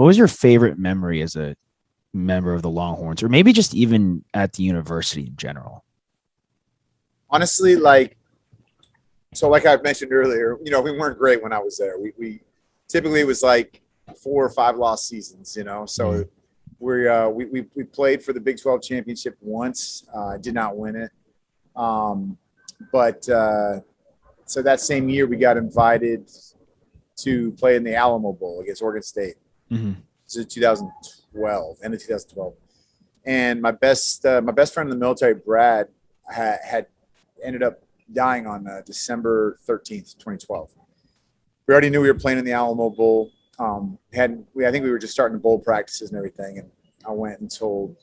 What was your favorite memory as a member of the Longhorns, or maybe just even at the university in general? Honestly, like I mentioned earlier, we weren't great when I was there. We typically it was like 4 or 5 lost seasons, So we played for the Big 12 championship once, did not win it. But so that same year we got invited to play in the Alamo Bowl against Oregon State. Mm-hmm. This is 2012, end of 2012. And my best friend in the military, Brad, had ended up dying on December 13th, 2012. We already knew we were playing in the Alamo Bowl. I think we were just starting bowl practices and everything. And I went and told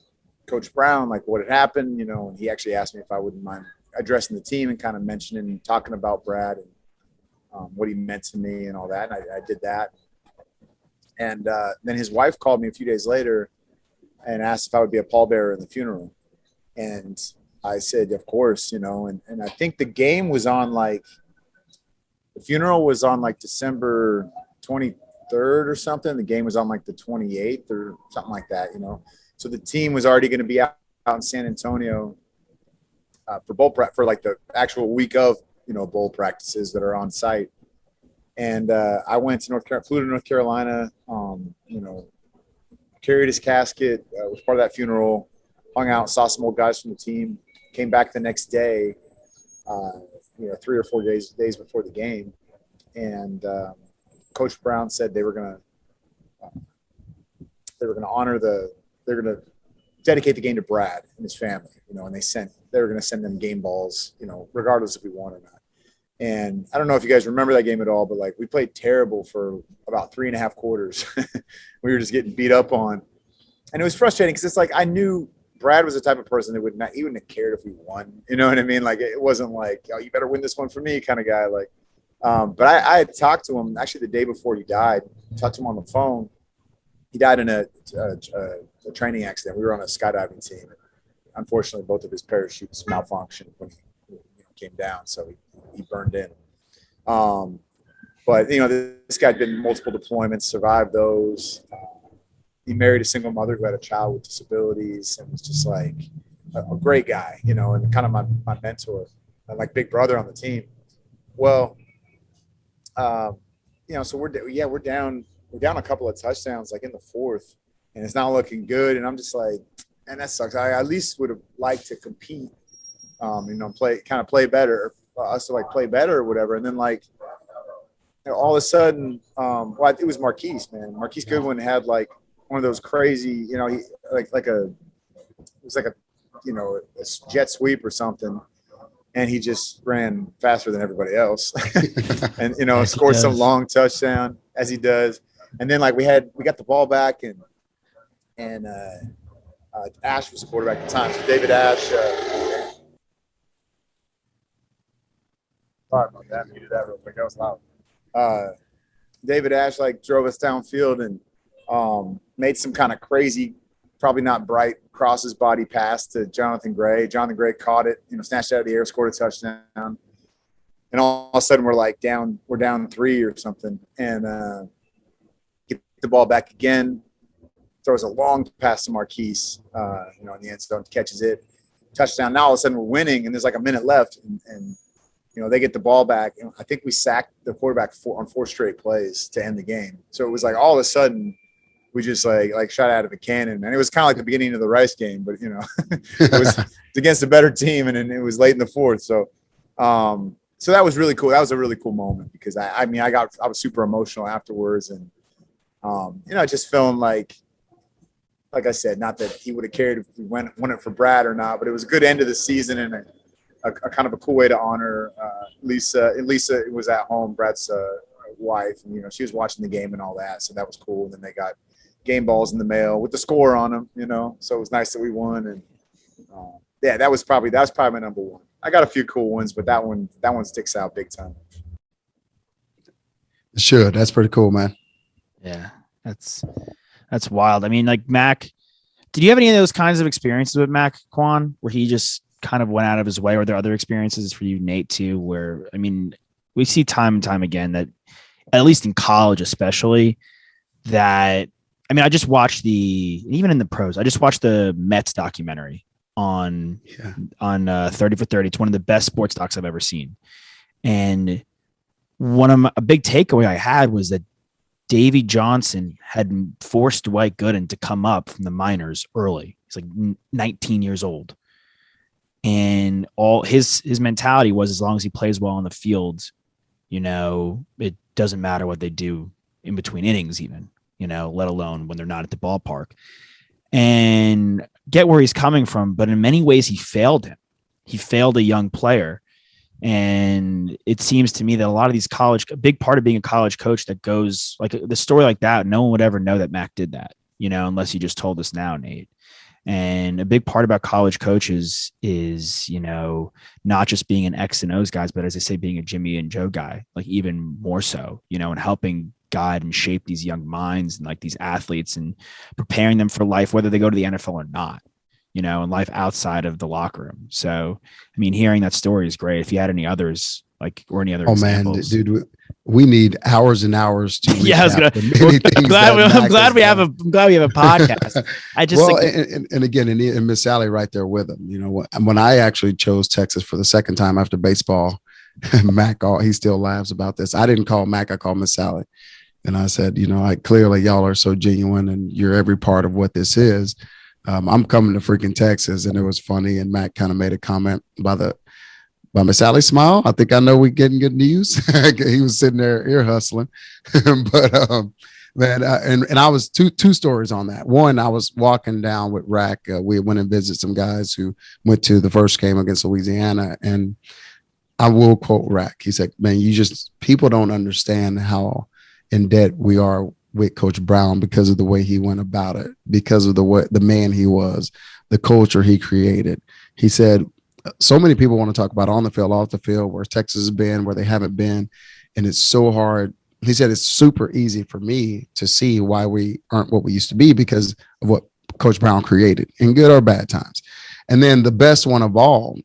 Coach Brown like what had happened, and he actually asked me if I wouldn't mind addressing the team and kind of mentioning, talking about Brad and what he meant to me and all that. And I did that. And then his wife called me a few days later and asked if I would be a pallbearer in the funeral. And I said, of course, and I think the game was on the funeral was on December 23rd or something. The game was on the 28th or something like that, So the team was already going to be out in San Antonio for bowl prep for the actual week of, bowl practices that are on site. And I went to flew to North Carolina, carried his casket, was part of that funeral, hung out, saw some old guys from the team, came back the next day, 3 or 4 days before the game. And Coach Brown said they were going to dedicate the game to Brad and his family, and they were going to send them game balls, regardless if we won or not. And I don't know if you guys remember that game at all, but we played terrible for about 3.5 quarters. We were just getting beat up on, and it was frustrating because it's I knew Brad was the type of person that wouldn't have cared if we won. You know what I mean? It wasn't oh, you better win this one for me kind of guy. But I had talked to him actually the day before he died. Talked to him on the phone. He died in a training accident. We were on a skydiving team. Unfortunately, both of his parachutes malfunctioned when he came down, so he burned in. But this guy did multiple deployments, survived those. He married a single mother who had a child with disabilities, and was just a great guy, and kind of my mentor, and big brother on the team. Well, so we're down a couple of touchdowns in the fourth, and it's not looking good, and I'm just and that sucks. I at least would have liked to compete, play better, us to play better or whatever. And then all of a sudden, it was Marquise, man. Marquise Goodwin had one of those crazy, he it was a jet sweep or something, and he just ran faster than everybody else, and scored some long touchdown as he does. And then we got the ball back, and Ash was the quarterback at the time. So David Ash. Sorry about that. Muted that real quick. That was loud. David Ash drove us downfield and made some kind of crazy, probably not bright, cross his body pass to Jonathan Gray. Jonathan Gray caught it, snatched it out of the air, scored a touchdown. And all of a sudden we're down 3 or something, and get the ball back again. Throws a long pass to Marquise, in the end zone, catches it, touchdown. Now all of a sudden we're winning, and there's a minute left, and they get the ball back. And I think we sacked the quarterback on 4 straight plays to end the game. So it was all of a sudden we just shot out of a cannon, and it was kind of the beginning of the Rice game, but it was against a better team, and it was late in the fourth. So, so that was really cool. That was a really cool moment because I was super emotional afterwards, and just feeling like I said, not that he would have cared if we won it for Brad or not, but it was a good end of the season and a kind of a cool way to honor Lisa. And Lisa was at home, Brad's wife, and she was watching the game and all that, so that was cool. And then they got game balls in the mail with the score on them, so it was nice that we won. And that was probably my number one. I got a few cool ones, but that one sticks out big time. Sure, that's pretty cool, man. Yeah, that's wild. I mean, Mac, did you have any of those kinds of experiences with Mac Quan where he just kind of went out of his way? Or are there other experiences for you, Nate, too, where, we see time and time again that, at least in college especially, that I mean, I just watched even in the pros, I just watched the Mets documentary on 30 for 30. It's one of the best sports docs I've ever seen. And a big takeaway I had was that Davey Johnson had forced Dwight Gooden to come up from the minors early. He's like 19 years old. And all his mentality was, as long as he plays well on the field, it doesn't matter what they do in between innings, even, let alone when they're not at the ballpark. And get where he's coming from. But in many ways, he failed him. He failed a young player. And it seems to me that a lot of these a big part of being a college coach that goes like the story like that, no one would ever know that Mac did that, unless you just told us now, Nate. And a big part about college coaches is, not just being an X and O's guys, but as I say, being a Jimmy and Joe guy, like even more so, and helping guide and shape these young minds and like these athletes and preparing them for life, whether they go to the NFL or not. And life outside of the locker room. So, I mean, hearing that story is great. If you had any others, or any other examples. Man, dude, we need hours and hours to. Yeah, I'm glad we have a podcast. And again, and Miss Sally right there with him. When I actually chose Texas for the second time after baseball, Mac, he still laughs about this. I didn't call Mac, I called Miss Sally, and I said, clearly y'all are so genuine, and you're every part of what this is. I'm coming to freaking Texas, and it was funny. And Matt kind of made a comment by Miss Sally's smile. I think I know we're getting good news. He was sitting there ear hustling, but man, and I was two stories on that. One, I was walking down with Rack. We went and visited some guys who went to the first game against Louisiana, and I will quote Rack. He said, "Man, people don't understand how in debt we are with Coach Brown because of the way he went about it, because of the man he was, the culture he created." He said, so many people want to talk about on the field, off the field, where Texas has been, where they haven't been. And it's so hard. He said, it's super easy for me to see why we aren't what we used to be because of what Coach Brown created in good or bad times. And then the best one of all,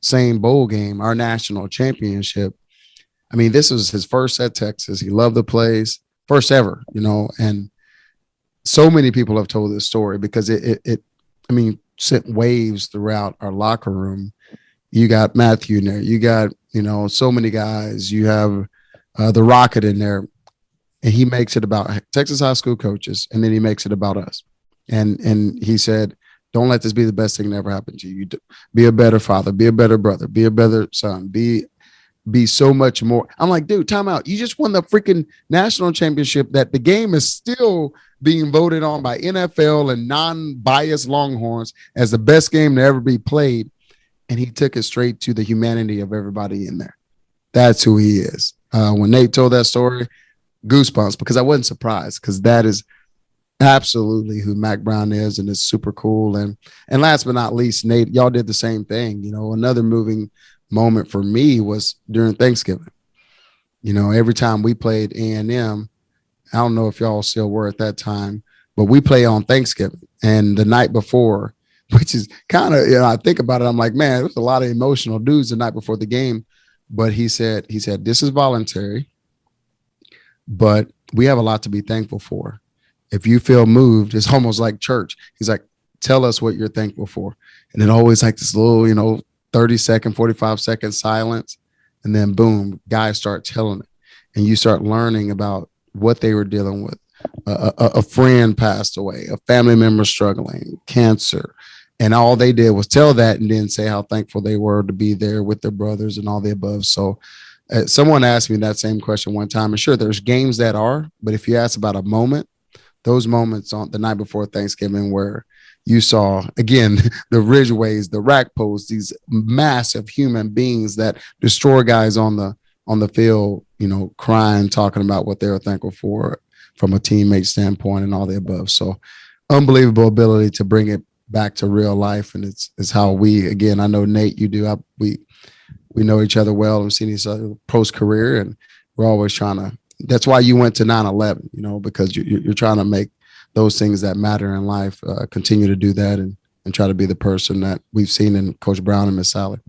same bowl game, our national championship. I mean, this was his first at Texas. He loved the place. First ever, and so many people have told this story because it sent waves throughout our locker room. You got Matthew in there. You got, so many guys. You have the Rocket in there, and he makes it about Texas high school coaches, and then he makes it about us. And he said, don't let this be the best thing that ever happened to you. Be a better father, be a better brother, be a better son, be so much more. I'm like, dude, time out. You just won the freaking national championship that the game is still being voted on by NFL and non-biased Longhorns as the best game to ever be played. And he took it straight to the humanity of everybody in there. That's who he is. When Nate told that story, goosebumps, because I wasn't surprised, because that is absolutely who Mac Brown is, and it's super cool. And last but not least, Nate, y'all did the same thing. Another moving moment for me was during Thanksgiving. Every time we played A&M, I don't know if y'all still were at that time, but we play on Thanksgiving. And the night before, which is kind of, I think about it, I'm like, man, there was a lot of emotional dudes the night before the game. But he said, this is voluntary, but we have a lot to be thankful for. If you feel moved, it's almost like church. He's like, tell us what you're thankful for. And it always like this little, 30-second, 45-second silence. And then boom, guys start telling it. And you start learning about what they were dealing with. A friend passed away, a family member struggling, cancer. And all they did was tell that and then say how thankful they were to be there with their brothers and all the above. So someone asked me that same question one time. And sure, there's games that are, but if you ask about a moment, those moments on the night before Thanksgiving where you saw, again, the Ridgeways, the Rack Posts, these massive human beings that destroy guys on the field, crying, talking about what they were thankful for from a teammate standpoint and all the above. So unbelievable ability to bring it back to real life. And it's how we, again, I know Nate, you do, we know each other well and seen each other post career, and we're always trying to, that's why you went to 9/11, because you're trying to make those things that matter in life, continue to do that and try to be the person that we've seen in Coach Brown and Miss Sally.